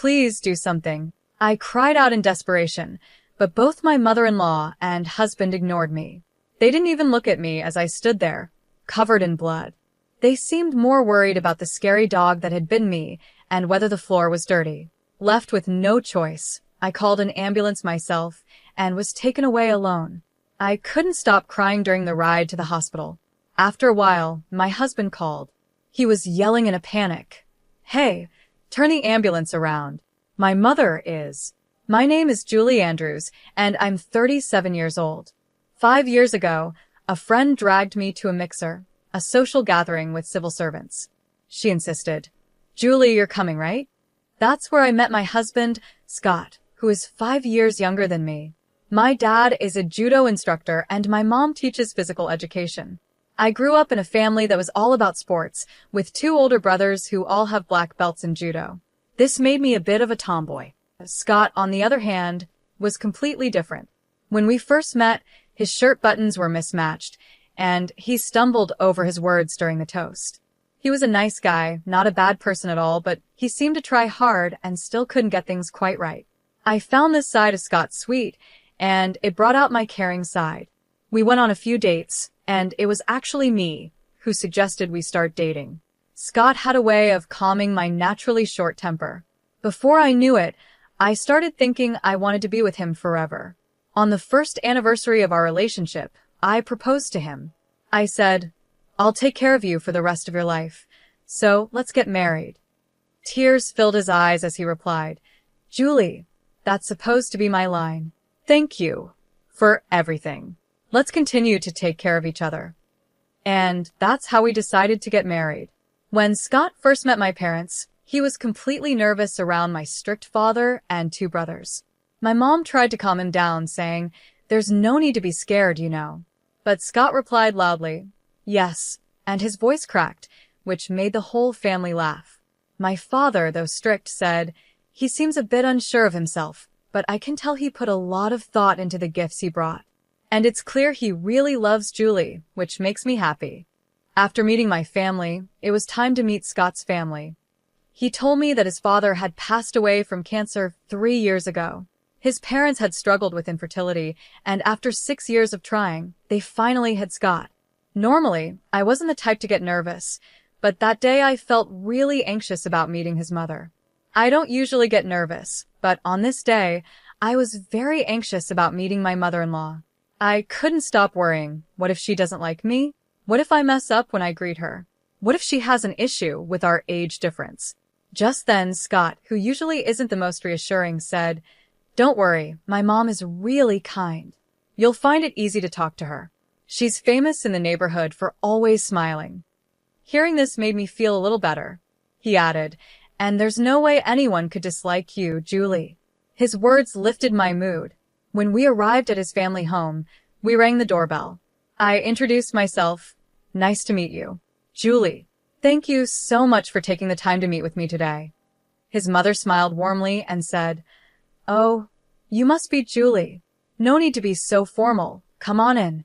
Please do something. I cried out in desperation, but both my mother-in-law and husband ignored me. They didn't even look at me as I stood there, covered in blood. They seemed more worried about the scary dog that had bitten me and whether the floor was dirty. Left with no choice, I called an ambulance myself and was taken away alone. I couldn't stop crying during the ride to the hospital. After a while, my husband called. He was yelling in a panic. "Hey, turn the ambulance around. My mother is." My name is Julie Andrews, and I'm 37 years old. 5 years ago, a friend dragged me to a mixer, a social gathering with civil servants. She insisted, "Julie, you're coming, right?" That's where I met my husband, Scott, who is 5 years younger than me. My dad is a judo instructor and my mom teaches physical education. I grew up in a family that was all about sports, with 2 older brothers who all have black belts in judo. This made me a bit of a tomboy. Scott, on the other hand, was completely different. When we first met, his shirt buttons were mismatched, and he stumbled over his words during the toast. He was a nice guy, not a bad person at all, but he seemed to try hard and still couldn't get things quite right. I found this side of Scott sweet, and it brought out my caring side. We went on a few dates, and it was actually me who suggested we start dating. Scott had a way of calming my naturally short temper. Before I knew it, I started thinking I wanted to be with him forever. On the first anniversary of our relationship, I proposed to him. I said, "I'll take care of you for the rest of your life, so let's get married." Tears filled his eyes as he replied, "Julie, that's supposed to be my line. Thank you for everything. Let's continue to take care of each other." And that's how we decided to get married. When Scott first met my parents, he was completely nervous around my strict father and 2 brothers. My mom tried to calm him down, saying, "There's no need to be scared, you know." But Scott replied loudly, "Yes," and his voice cracked, which made the whole family laugh. My father, though strict, said, "He seems a bit unsure of himself, but I can tell he put a lot of thought into the gifts he brought. And it's clear he really loves Julie, which makes me happy." After meeting my family, it was time to meet Scott's family. He told me that his father had passed away from cancer 3 years ago. His parents had struggled with infertility, and after 6 years of trying, they finally had Scott. Normally, I wasn't the type to get nervous, but that day I felt really anxious about meeting his mother. I don't usually get nervous, but on this day, I was very anxious about meeting my mother-in-law. I couldn't stop worrying. What if she doesn't like me? What if I mess up when I greet her? What if she has an issue with our age difference? Just then, Scott, who usually isn't the most reassuring, said, "Don't worry, my mom is really kind. You'll find it easy to talk to her. She's famous in the neighborhood for always smiling." Hearing this made me feel a little better. He added, "And there's no way anyone could dislike you, Julie." His words lifted my mood. When we arrived at his family home, we rang the doorbell. I introduced myself. "Nice to meet you, Julie. Thank you so much for taking the time to meet with me today." His mother smiled warmly and said, "Oh, you must be Julie. No need to be so formal. Come on in."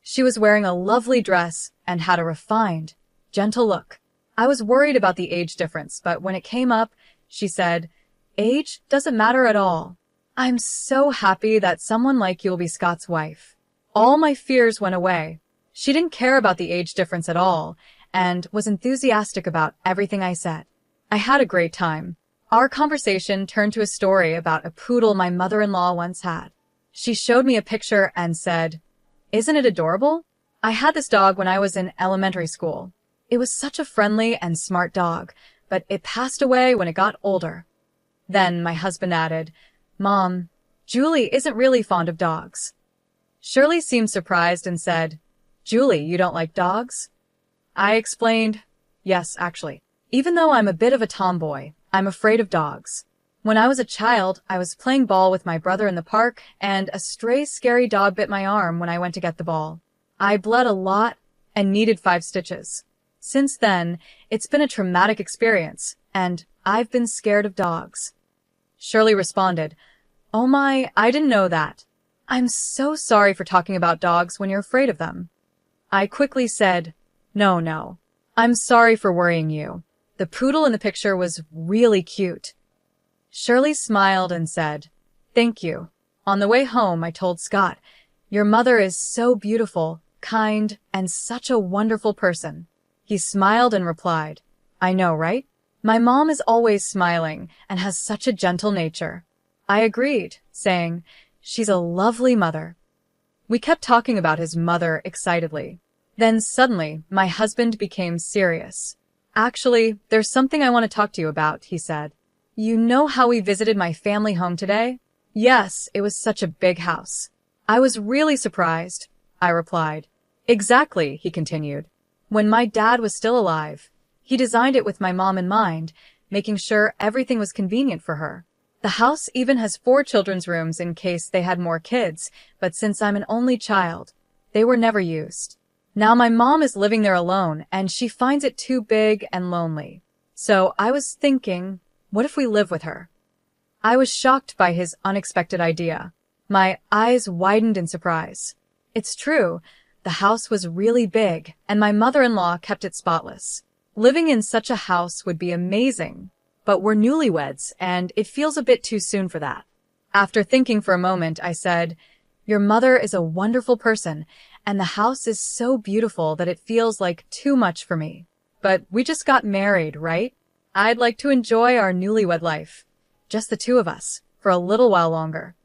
She was wearing a lovely dress and had a refined, gentle look. I was worried about the age difference, but when it came up, she said, "Age doesn't matter at all. I'm so happy that someone like you will be Scott's wife." All my fears went away. She didn't care about the age difference at all and was enthusiastic about everything I said. I had a great time. Our conversation turned to a story about a poodle my mother-in-law once had. She showed me a picture and said, "Isn't it adorable? I had this dog when I was in elementary school. It was such a friendly and smart dog, but it passed away when it got older." Then my husband added, "Mom, Julie isn't really fond of dogs." Shirley seemed surprised and said, "Julie, you don't like dogs?" I explained, "Yes, actually. Even though I'm a bit of a tomboy, I'm afraid of dogs. When I was a child, I was playing ball with my brother in the park, and a stray scary dog bit my arm when I went to get the ball. I bled a lot and needed 5 stitches. Since then, it's been a traumatic experience, and I've been scared of dogs." Shirley responded, "Oh my, I didn't know that. I'm so sorry for talking about dogs when you're afraid of them." I quickly said, No. I'm sorry for worrying you. The poodle in the picture was really cute." Shirley smiled and said, "Thank you." On the way home, I told Scott, "Your mother is so beautiful, kind, and such a wonderful person." He smiled and replied, "I know, right? My mom is always smiling and has such a gentle nature." I agreed, saying, "She's a lovely mother." We kept talking about his mother excitedly. Then suddenly, my husband became serious. "Actually, there's something I want to talk to you about," he said. "You know how we visited my family home today?" "Yes, it was such a big house." "I was really surprised," I replied. "Exactly," he continued. "When my dad was still alive, he designed it with my mom in mind, making sure everything was convenient for her. The house even has 4 children's rooms in case they had more kids, but since I'm an only child, they were never used. Now my mom is living there alone, and she finds it too big and lonely. So I was thinking, what if we live with her?" I was shocked by his unexpected idea. My eyes widened in surprise. It's true, the house was really big, and my mother-in-law kept it spotless. Living in such a house would be amazing, but we're newlyweds, and it feels a bit too soon for that. After thinking for a moment, I said, "Your mother is a wonderful person, and the house is so beautiful that it feels like too much for me. But we just got married, right? I'd like to enjoy our newlywed life. Just the 2 of us, for a little while longer."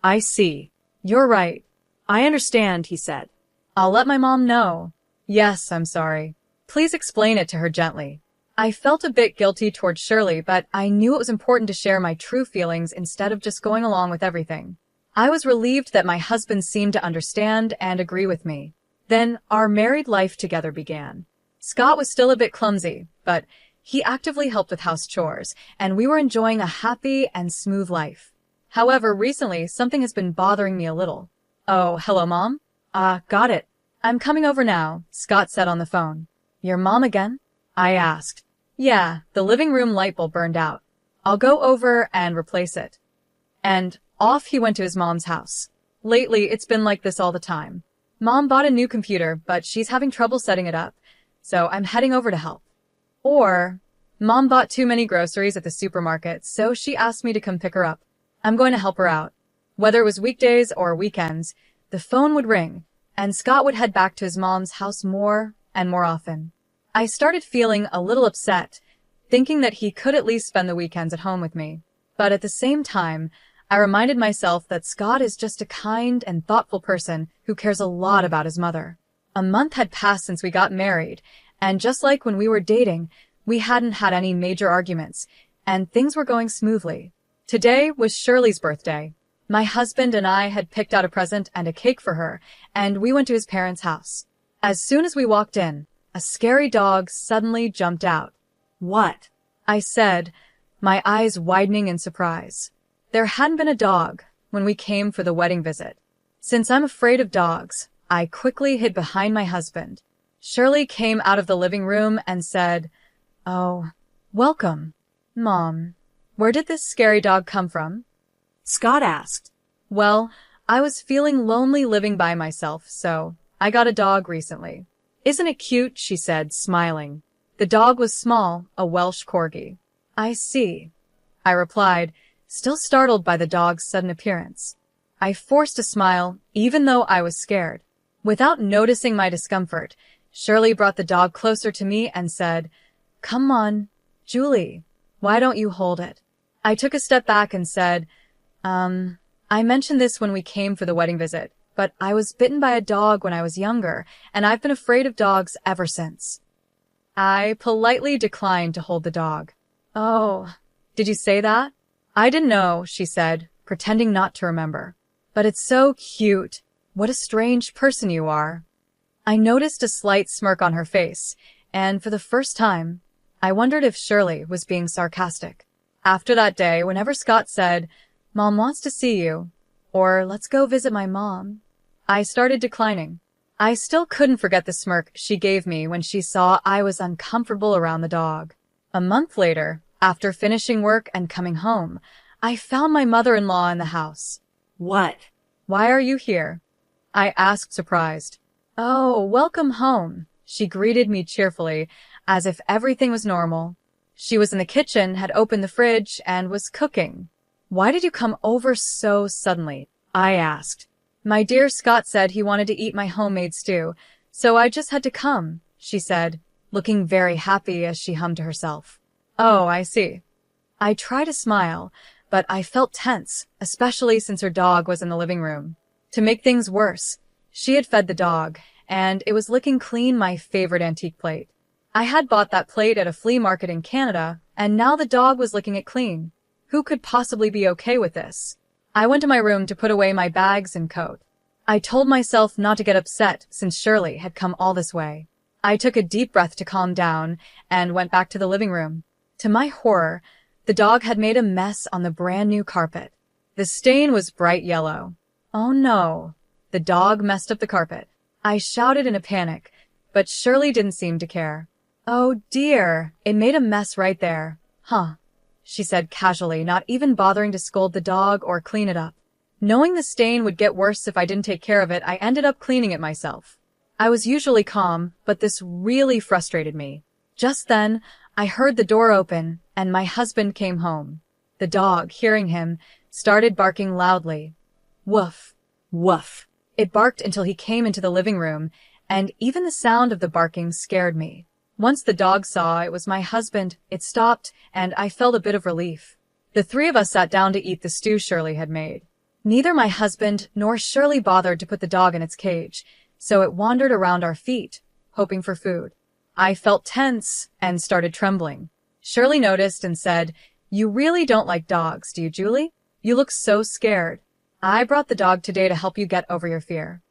"I see. You're right. I understand," he said. "I'll let my mom know." "Yes, I'm sorry. Please explain it to her gently." I felt a bit guilty toward Shirley, but I knew it was important to share my true feelings instead of just going along with everything. I was relieved that my husband seemed to understand and agree with me. Then our married life together began. Scott was still a bit clumsy, but he actively helped with house chores, and we were enjoying a happy and smooth life. However, recently, something has been bothering me a little. "Oh, hello, Mom?" Got it. "I'm coming over now," Scott said on the phone. "Your mom again?" I asked. "Yeah, the living room light bulb burned out. I'll go over and replace it." And off he went to his mom's house. Lately, it's been like this all the time. Mom bought a new computer, but she's having trouble setting it up, so I'm heading over to help. Or, Mom bought too many groceries at the supermarket, so she asked me to come pick her up. I'm going to help her out. Whether it was weekdays or weekends, the phone would ring, and Scott would head back to his mom's house more and more often. I started feeling a little upset, thinking that he could at least spend the weekends at home with me. But at the same time, I reminded myself that Scott is just a kind and thoughtful person who cares a lot about his mother. A month had passed since we got married, and just like when we were dating, we hadn't had any major arguments, and things were going smoothly. Today was Shirley's birthday. My husband and I had picked out a present and a cake for her, and we went to his parents' house. As soon as we walked in, a scary dog suddenly jumped out. "What?" I said, my eyes widening in surprise. There hadn't been a dog when we came for the wedding visit. Since I'm afraid of dogs, I quickly hid behind my husband. Shirley came out of the living room and said, "Oh, welcome, Mom. Where did this scary dog come from?" Scott asked. "Well, I was feeling lonely living by myself, so I got a dog recently." "Isn't it cute?" she said, smiling. The dog was small, a Welsh corgi. "I see," I replied, still startled by the dog's sudden appearance. I forced a smile, even though I was scared. Without noticing my discomfort, Shirley brought the dog closer to me and said, "Come on, Julie, why don't you hold it?" I took a step back and said, I mentioned this when we came for the wedding visit, but I was bitten by a dog when I was younger, and I've been afraid of dogs ever since." I politely declined to hold the dog. "Oh, did you say that?" "I didn't know," she said, pretending not to remember. "But it's so cute. What a strange person you are." I noticed a slight smirk on her face, and for the first time, I wondered if Shirley was being sarcastic. After that day, whenever Scott said, "Mom wants to see you," or "Let's go visit my mom," I started declining. I still couldn't forget the smirk she gave me when she saw I was uncomfortable around the dog. A month later, after finishing work and coming home, I found my mother-in-law in the house. "What? Why are you here?" I asked, surprised. "Oh, welcome home," she greeted me cheerfully, as if everything was normal. She was in the kitchen, had opened the fridge, and was cooking. "Why did you come over so suddenly?" I asked. "My dear Scott said he wanted to eat my homemade stew, so I just had to come," she said, looking very happy as she hummed to herself. "Oh, I see." I tried to smile, but I felt tense, especially since her dog was in the living room. To make things worse, she had fed the dog, and it was licking clean my favorite antique plate. I had bought that plate at a flea market in Canada, and now the dog was licking it clean. Who could possibly be okay with this? I went to my room to put away my bags and coat. I told myself not to get upset since Shirley had come all this way. I took a deep breath to calm down and went back to the living room. To my horror, the dog had made a mess on the brand new carpet. The stain was bright yellow. Oh no, the dog messed up the carpet. I shouted in a panic, but Shirley didn't seem to care. "Oh dear, it made a mess right there. Huh," she said casually, not even bothering to scold the dog or clean it up. Knowing the stain would get worse if I didn't take care of it, I ended up cleaning it myself. I was usually calm, but this really frustrated me. Just then, I heard the door open, and my husband came home. The dog, hearing him, started barking loudly. Woof, woof. It barked until he came into the living room, and even the sound of the barking scared me. Once the dog saw it was my husband, it stopped, and I felt a bit of relief. The three of us sat down to eat the stew Shirley had made. Neither my husband nor Shirley bothered to put the dog in its cage, so it wandered around our feet, hoping for food. I felt tense and started trembling. Shirley noticed and said, "You really don't like dogs, do you, Julie? You look so scared. I brought the dog today to help you get over your fear."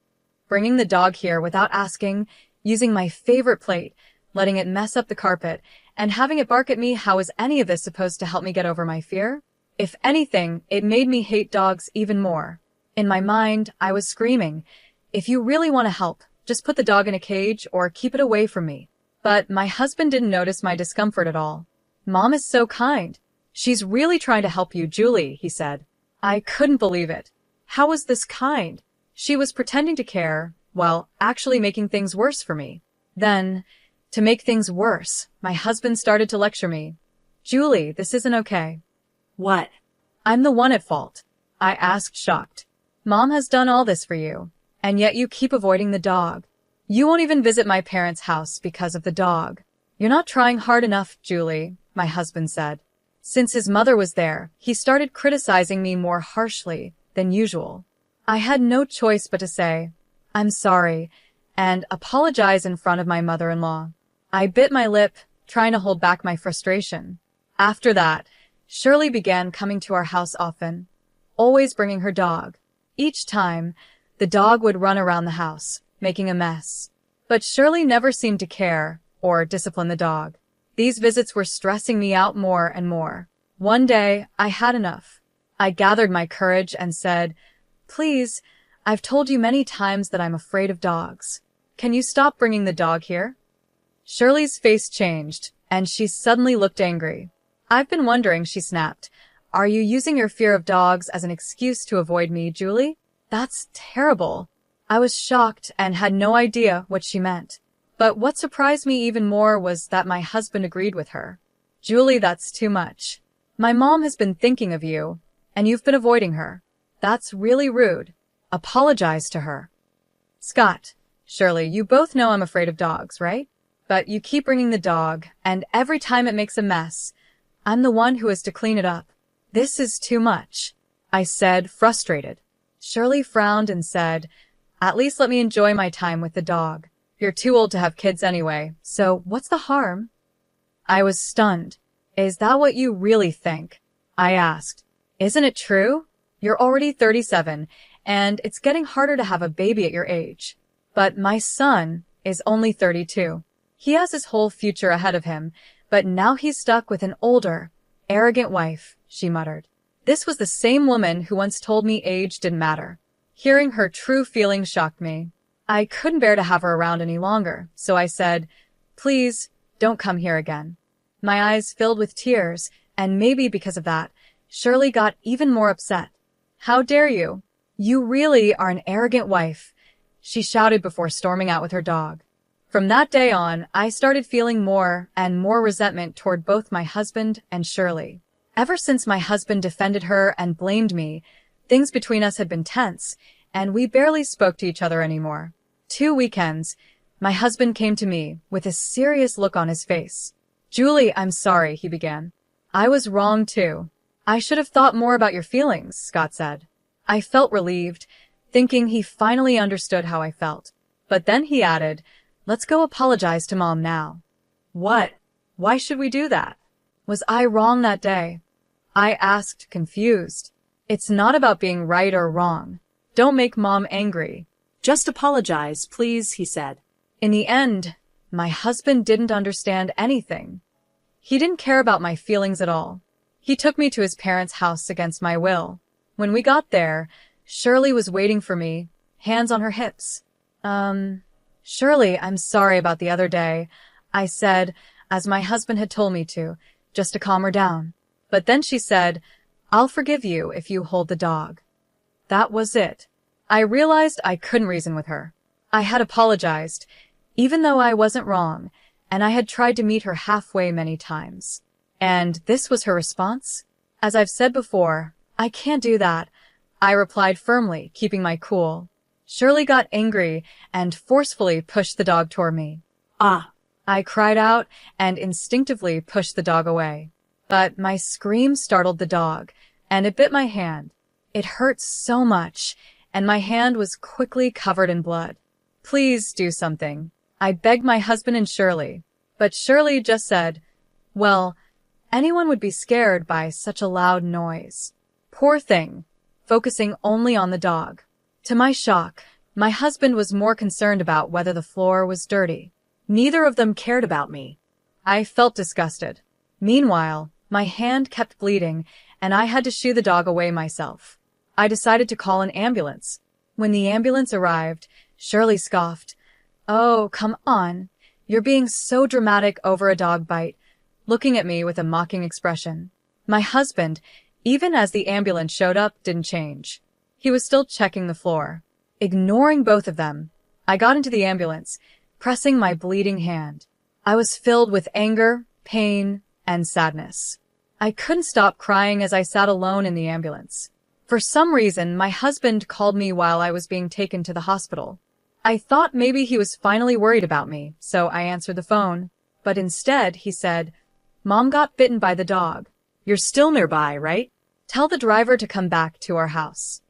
Bringing the dog here without asking, using my favorite plate, letting it mess up the carpet, and having it bark at me, how is any of this supposed to help me get over my fear? If anything, it made me hate dogs even more. In my mind, I was screaming, "If you really want to help, just put the dog in a cage or keep it away from me." But my husband didn't notice my discomfort at all. "Mom is so kind. She's really trying to help you, Julie," he said. I couldn't believe it. How was this kind? She was pretending to care, while actually making things worse for me. Then, to make things worse, my husband started to lecture me. "Julie, this isn't okay." "What?" "I'm the one at fault," I asked, shocked. "Mom has done all this for you, and yet you keep avoiding the dog. You won't even visit my parents' house because of the dog. You're not trying hard enough, Julie," my husband said. Since his mother was there, he started criticizing me more harshly than usual. I had no choice but to say, "I'm sorry," and apologize in front of my mother-in-law. I bit my lip, trying to hold back my frustration. After that, Shirley began coming to our house often, always bringing her dog. Each time, the dog would run around the house, making a mess. But Shirley never seemed to care or discipline the dog. These visits were stressing me out more and more. One day, I had enough. I gathered my courage and said, "Please, I've told you many times that I'm afraid of dogs. Can you stop bringing the dog here?" Shirley's face changed, and she suddenly looked angry. "I've been wondering," she snapped. "Are you using your fear of dogs as an excuse to avoid me, Julie? That's terrible." I was shocked and had no idea what she meant. But what surprised me even more was that my husband agreed with her. "Julie, that's too much. My mom has been thinking of you, and you've been avoiding her. That's really rude. Apologize to her." "Scott, Shirley, you both know I'm afraid of dogs, right? But you keep bringing the dog, and every time it makes a mess, I'm the one who has to clean it up. This is too much," I said, frustrated. Shirley frowned and said, "At least let me enjoy my time with the dog. You're too old to have kids anyway, so what's the harm?" I was stunned. "Is that what you really think?" I asked. "Isn't it true? You're already 37, and it's getting harder to have a baby at your age. But my son is only 32. He has his whole future ahead of him, but now he's stuck with an older, arrogant wife," she muttered. This was the same woman who once told me age didn't matter. Hearing her true feelings shocked me. I couldn't bear to have her around any longer, so I said, "Please, don't come here again." My eyes filled with tears, and maybe because of that, Shirley got even more upset. "How dare you? You really are an arrogant wife," she shouted before storming out with her dog. From that day on, I started feeling more and more resentment toward both my husband and Shirley. Ever since my husband defended her and blamed me, things between us had been tense, and we barely spoke to each other anymore. 2 weekends, my husband came to me with a serious look on his face. "Julie, I'm sorry," he began. "I was wrong too. I should have thought more about your feelings," Scott said. I felt relieved, thinking he finally understood how I felt. But then he added, "Let's go apologize to Mom now." "What? Why should we do that?" Was I wrong that day? I asked, confused. "It's not about being right or wrong. Don't make Mom angry. "Just apologize, please," he said. In the end, my husband didn't understand anything. He didn't care about my feelings at all. He took me to his parents' house against my will. When we got there, Shirley was waiting for me, hands on her hips. Shirley, I'm sorry about the other day," I said, as my husband had told me to, just to calm her down. But then she said, "I'll forgive you if you hold the dog." That was it. I realized I couldn't reason with her. I had apologized, even though I wasn't wrong, and I had tried to meet her halfway many times. And this was her response? As I've said before, I can't do that, I replied firmly, keeping my cool. Shirley got angry and forcefully pushed the dog toward me. "Ah!" I cried out and instinctively pushed the dog away. But my scream startled the dog, and it bit my hand. It hurt so much, and my hand was quickly covered in blood. "Please do something," I begged my husband and Shirley. But Shirley just said, "Well, anyone would be scared by such a loud noise." Poor thing, focusing only on the dog. To my shock, my husband was more concerned about whether the floor was dirty. Neither of them cared about me. I felt disgusted. Meanwhile, my hand kept bleeding, and I had to shoo the dog away myself. I decided to call an ambulance. When the ambulance arrived, Shirley scoffed, "Oh, come on. You're being so dramatic over a dog bite," looking at me with a mocking expression. My husband, even as the ambulance showed up, didn't change. He was still checking the floor. Ignoring both of them, I got into the ambulance, pressing my bleeding hand. I was filled with anger, pain, and sadness. I couldn't stop crying as I sat alone in the ambulance. For some reason, my husband called me while I was being taken to the hospital. I thought maybe he was finally worried about me, so I answered the phone. But instead, he said, "Mom got bitten by the dog. You're still nearby, right? Tell the driver to come back to our house."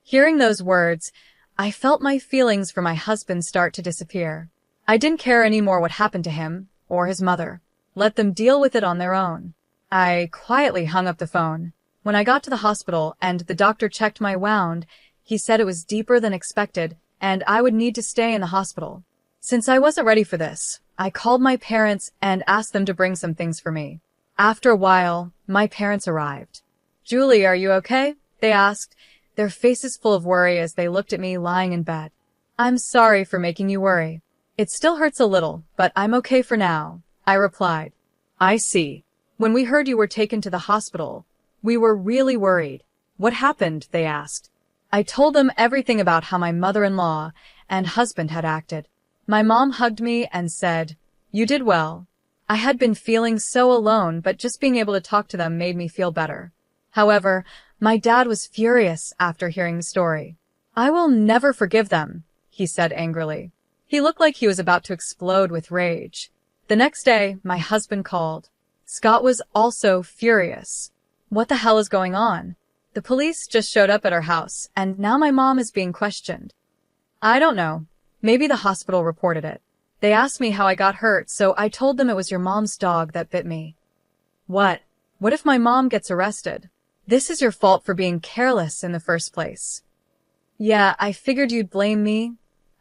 Hearing those words, I felt my feelings for my husband start to disappear. I didn't care anymore what happened to him or his mother. Let them deal with it on their own. I quietly hung up the phone. When I got to the hospital and the doctor checked my wound, he said it was deeper than expected and I would need to stay in the hospital. Since I wasn't ready for this, I called my parents and asked them to bring some things for me. After a while, my parents arrived. "Julie, are you okay?" they asked, their faces full of worry as they looked at me lying in bed. "I'm sorry for making you worry. It still hurts a little, but I'm okay for now," I replied. "I see. When we heard you were taken to the hospital, we were really worried." "What happened?" they asked. I told them everything about how my mother-in-law and husband had acted. My mom hugged me and said, "You did well." I had been feeling so alone, but just being able to talk to them made me feel better. However, my dad was furious after hearing the story. "I will never forgive them," he said angrily. He looked like he was about to explode with rage. The next day, my husband called. Scott was also furious. "What the hell is going on? The police just showed up at our house, and now my mom is being questioned." "I don't know. Maybe the hospital reported it. They asked me how I got hurt, so I told them it was your mom's dog that bit me." "What? What if my mom gets arrested? This is your fault for being careless in the first place." "Yeah, I figured you'd blame me,"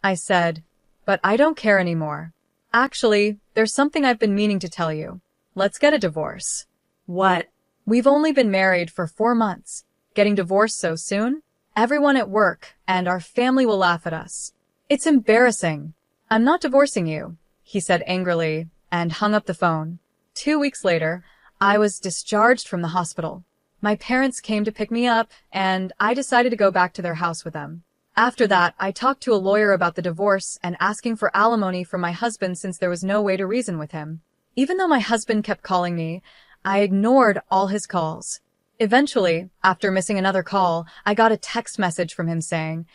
I said, "but I don't care anymore. Actually, there's something I've been meaning to tell you. Let's get a divorce." "What?" "We've only been married for 4 months. Getting divorced so soon? Everyone at work and our family will laugh at us. It's embarrassing." "I'm not divorcing you," he said angrily and hung up the phone. 2 weeks later, I was discharged from the hospital. My parents came to pick me up, and I decided to go back to their house with them. After that, I talked to a lawyer about the divorce and asking for alimony from my husband since there was no way to reason with him. Even though my husband kept calling me, I ignored all his calls. Eventually, after missing another call, I got a text message from him saying,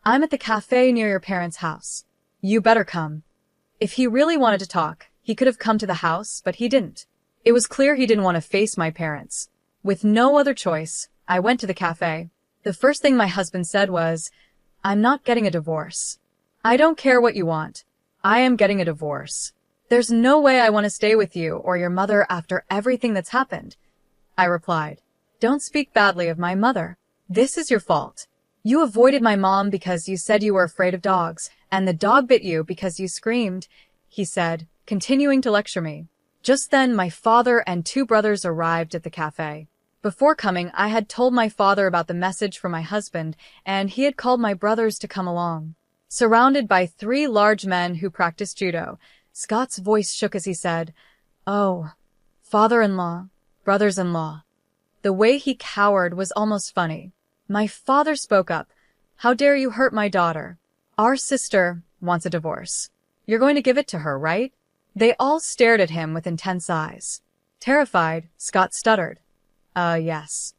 "I'm at the cafe near your parents' house. You better come." If he really wanted to talk, he could have come to the house, but he didn't. It was clear he didn't want to face my parents. With no other choice, I went to the cafe. The first thing my husband said was, "I'm not getting a divorce. I don't care what you want. I am getting a divorce. There's no way I want to stay with you or your mother after everything that's happened." I replied, "Don't speak badly of my mother. This is your fault. You avoided my mom because you said you were afraid of dogs, and the dog bit you because you screamed," he said, continuing to lecture me. Just then, my father and 2 brothers arrived at the cafe. Before coming, I had told my father about the message from my husband, and he had called my brothers to come along. Surrounded by 3 large men who practiced judo, Scott's voice shook as he said, "Oh, father-in-law, brothers-in-law." The way he cowered was almost funny. My father spoke up. "How dare you hurt my daughter? Our sister wants a divorce. You're going to give it to her, right?" They all stared at him with intense eyes. Terrified, Scott stuttered, Yes."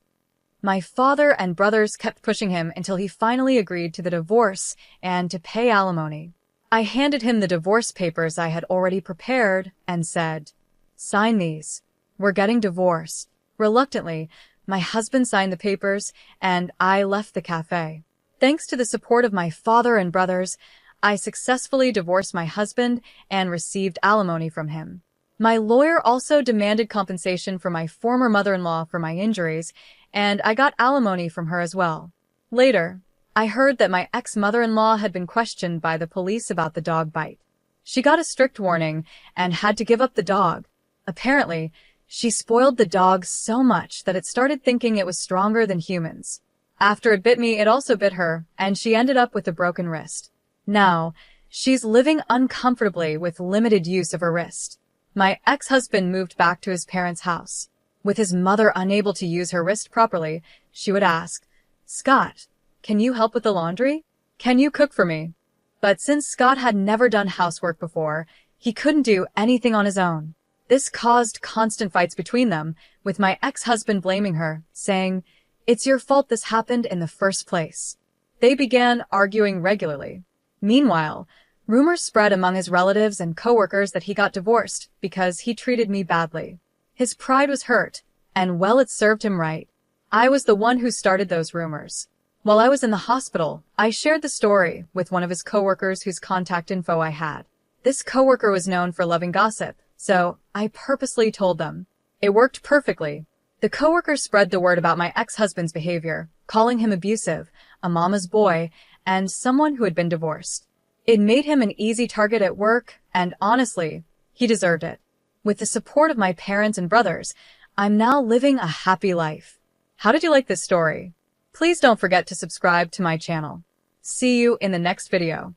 My father and brothers kept pushing him until he finally agreed to the divorce and to pay alimony. I handed him the divorce papers I had already prepared and said, "Sign these. We're getting divorced." Reluctantly, my husband signed the papers and I left the cafe. Thanks to the support of my father and brothers, I successfully divorced my husband and received alimony from him. My lawyer also demanded compensation for my former mother-in-law for my injuries, and I got alimony from her as well. Later, I heard that my ex-mother-in-law had been questioned by the police about the dog bite. She got a strict warning and had to give up the dog. Apparently, she spoiled the dog so much that it started thinking it was stronger than humans. After it bit me, it also bit her, and she ended up with a broken wrist. Now, she's living uncomfortably with limited use of her wrist. My ex-husband moved back to his parents' house. With his mother unable to use her wrist properly, she would ask, "Scott, can you help with the laundry? Can you cook for me?" But since Scott had never done housework before, he couldn't do anything on his own. This caused constant fights between them, with my ex-husband blaming her, saying, "It's your fault this happened in the first place." They began arguing regularly. Meanwhile, rumors spread among his relatives and coworkers that he got divorced because he treated me badly. His pride was hurt, and well, it served him right. I was the one who started those rumors. While I was in the hospital, I shared the story with one of his coworkers whose contact info I had. This coworker was known for loving gossip, so I purposely told them. It worked perfectly. The coworker spread the word about my ex-husband's behavior, calling him abusive, a mama's boy, and someone who had been divorced. It made him an easy target at work, and honestly, he deserved it. With the support of my parents and brothers, I'm now living a happy life. How did you like this story? Please don't forget to subscribe to my channel. See you in the next video.